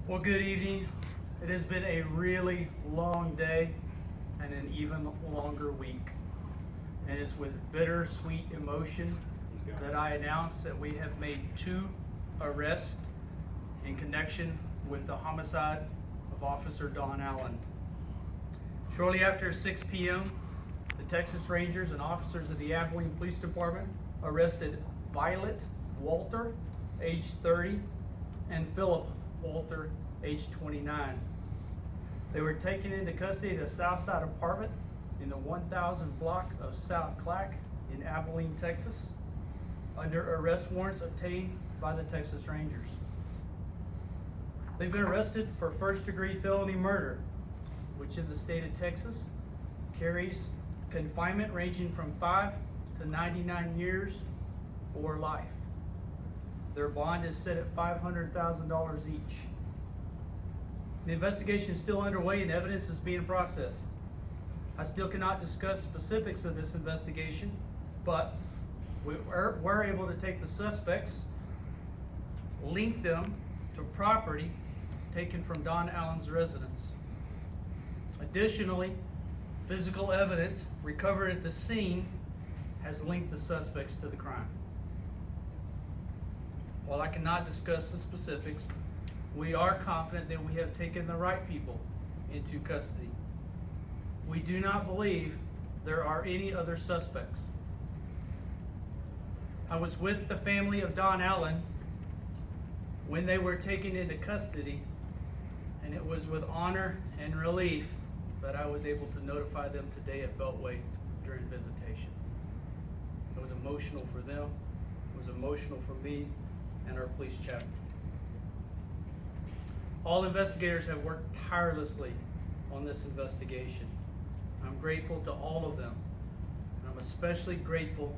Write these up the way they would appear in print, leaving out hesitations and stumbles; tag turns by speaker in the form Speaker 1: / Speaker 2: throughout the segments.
Speaker 1: Well, good evening. It has been a really long day and an even longer week. And it's with bittersweet emotion that I announce that we have made 2 arrests in connection with the homicide of Officer Don Allen. Shortly after 6 p.m., the Texas Rangers and officers of the Abilene Police Department arrested Violet Walter, age 30, and Philip Walter, age 29. They were taken into custody at a Southside apartment in the 1000 block of South Clack in Abilene, Texas, under arrest warrants obtained by the Texas Rangers. They've been arrested for first-degree felony murder, which in the state of Texas carries confinement ranging from 5 to 99 years or life. Their bond is set at $500,000 each. The investigation is still underway and evidence is being processed. I still cannot discuss specifics of this investigation, but we're able to take the suspects, link them to property taken from Don Allen's residence. Additionally, physical evidence recovered at the scene has linked the suspects to the crime. While I cannot discuss the specifics, we are confident that we have taken the right people into custody. We do not believe there are any other suspects. I was with the family of Don Allen when they were taken into custody, and it was with honor and relief that I was able to notify them today at Beltway during visitation. It was emotional for them, it was emotional for me and our police chaplain. All investigators have worked tirelessly on this investigation. I'm grateful to all of them, and I'm especially grateful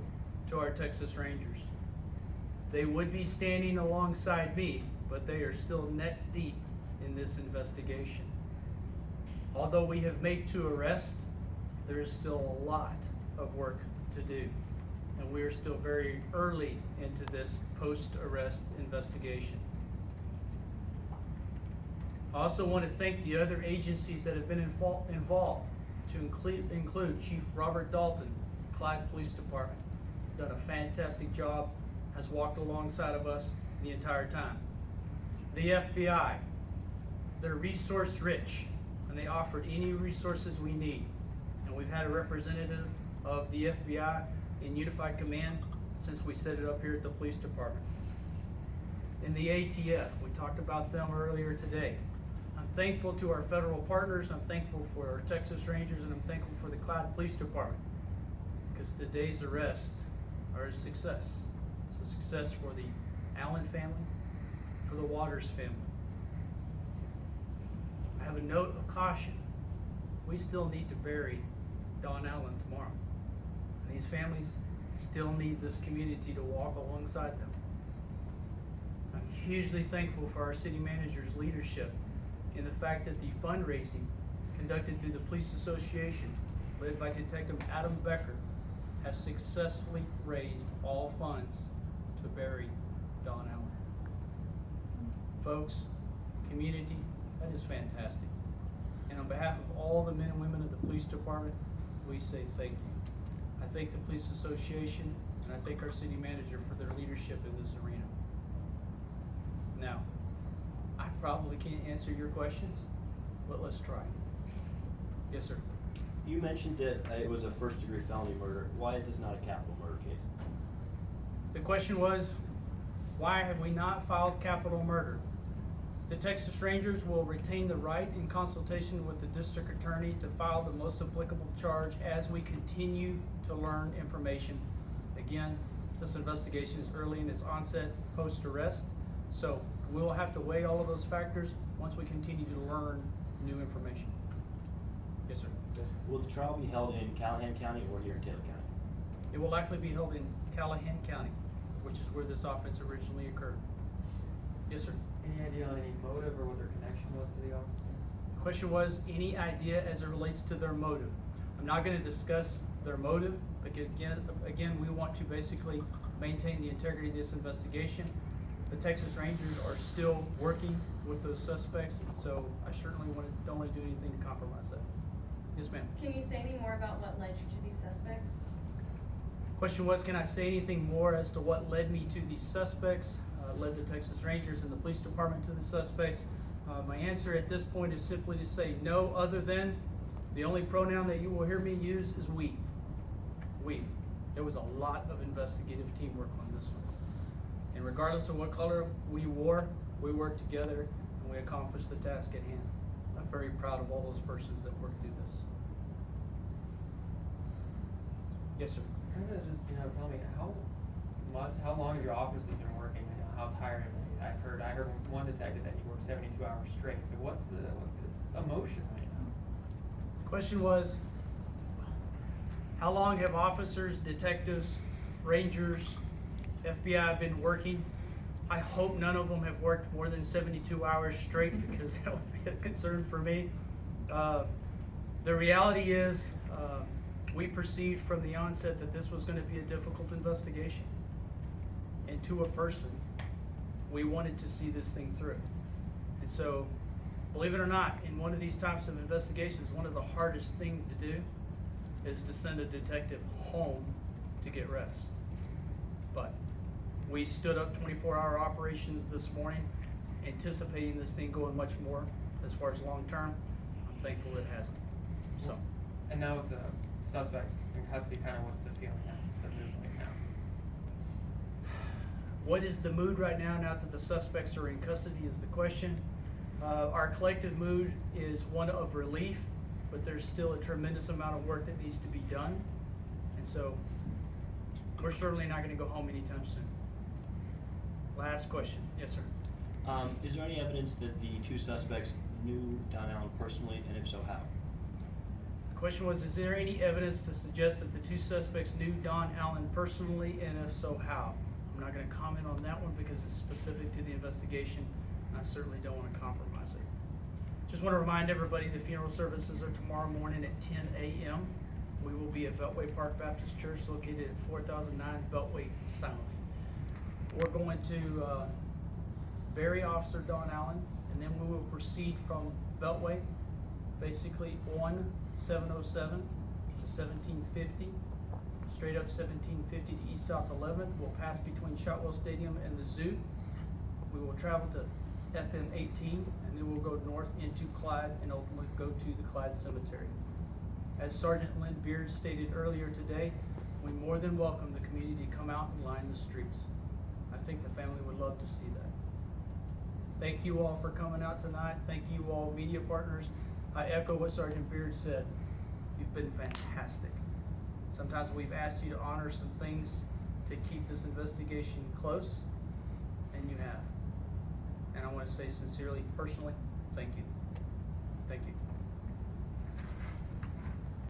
Speaker 1: to our Texas Rangers. They would be standing alongside me, but they are still neck deep in this investigation. Although we have made 2 arrests, there is still a lot of work to do, and we are still very early into this post-arrest investigation. I also want to thank the other agencies that have been involved, to include Chief Robert Dalton, Clyde Police Department, done a fantastic job, has walked alongside of us the entire time. The FBI, they're resource rich, and they offered any resources we need. And we've had a representative of the FBI in Unified Command since we set it up here at the police department. In the ATF, we talked about them earlier today. I'm thankful to our federal partners, I'm thankful for our Texas Rangers, and I'm thankful for the Clyde Police Department, because today's arrests are a success. It's a success for the Allen family, for the Waters family. I have a note of caution. We still need to bury Don Allen tomorrow. And these families still need this community to walk alongside them. I'm hugely thankful for our city manager's leadership in the fact that the fundraising conducted through the Police Association, led by Detective Adam Becker, have successfully raised all funds to bury Don Allen. Folks, community, that is fantastic. And on behalf of all the men and women of the police department, we say thank you. I thank the Police Association, and I thank our city manager for their leadership in this arena. Now, I probably can't answer your questions, but let's try. Yes, sir.
Speaker 2: You mentioned that it was a first-degree felony murder. Why is this not a capital murder case?
Speaker 1: The question was, why have we not filed capital murder? The Texas Rangers will retain the right, in consultation with the district attorney, to file the most applicable charge as we continue to learn information. Again, this investigation is early in its onset, post-arrest, so we will have to weigh all of those factors once we continue to learn new information. Yes, sir.
Speaker 2: Will the trial be held in Callahan County or here in Taylor County?
Speaker 1: It will likely be held in Callahan County, which is where this offense originally occurred. Yes, sir.
Speaker 3: Any idea on any motive or what their connection was to the officer?
Speaker 1: The question was, any idea as it relates to their motive? I'm not going to discuss their motive, but again, we want to basically maintain the integrity of this investigation. The Texas Rangers are still working with those suspects, and so I certainly don't want to do anything to compromise that. Yes, ma'am.
Speaker 4: Can you say any more about what led you to these suspects?
Speaker 1: Question was, can I say anything more as to what led me to these suspects, led the Texas Rangers and the police department to the suspects? My answer at this point is simply to say no, other than the only pronoun that you will hear me use is we. We. There was a lot of investigative teamwork on this one. And regardless of what color we wore, we worked together and we accomplished the task at hand. I'm very proud of all those persons that worked through this. Yes, sir.
Speaker 3: Kind of just, tell me how long have your officers been working, how tired are they? I heard one detective that he worked 72 hours straight, so what's the emotion right now?
Speaker 1: Question was, how long have officers, detectives, rangers, FBI been working? I hope none of them have worked more than 72 hours straight, because that would be a concern for me. The reality is, we perceived from the onset that this was going to be a difficult investigation. And to a person, we wanted to see this thing through. And so, believe it or not, in one of these types of investigations, one of the hardest things to do is to send a detective home to get rest. But we stood up 24-hour operations this morning, anticipating this thing going much more as far as long term. I'm thankful it hasn't. So.
Speaker 3: And now with the suspects in custody, kind of what's the feeling now? What's the mood right now?
Speaker 1: What is the mood right now that the suspects are in custody is the question. Our collective mood is one of relief, but there's still a tremendous amount of work that needs to be done. And so we're certainly not going to go home anytime soon. Last question. Yes, sir.
Speaker 2: Is there any evidence that the two suspects knew Don Allen personally, and if so, how?
Speaker 1: The question was, is there any evidence to suggest that the two suspects knew Don Allen personally, and if so, how? I'm not going to comment on that one because it's specific to the investigation, and I certainly don't want to compromise it. Just want to remind everybody the funeral services are tomorrow morning at 10 a.m. We will be at Beltway Park Baptist Church located at 4009 Beltway South. We're going to bury Officer Don Allen, and then we will proceed from Beltway, basically on 707 to 1750, straight up 1750 to East South 11th. We'll pass between Shotwell Stadium and the Zoo. We will travel to FM 18, and then we'll go north into Clyde and ultimately go to the Clyde Cemetery. As Sergeant Lynn Beard stated earlier today, we more than welcome the community to come out and line the streets. I think the family would love to see that. Thank you all for coming out tonight. Thank you all media partners. I echo what Sergeant Beard said. You've been fantastic. Sometimes we've asked you to honor some things to keep this investigation close, and you have. And I want to say sincerely, personally, thank you. Thank you.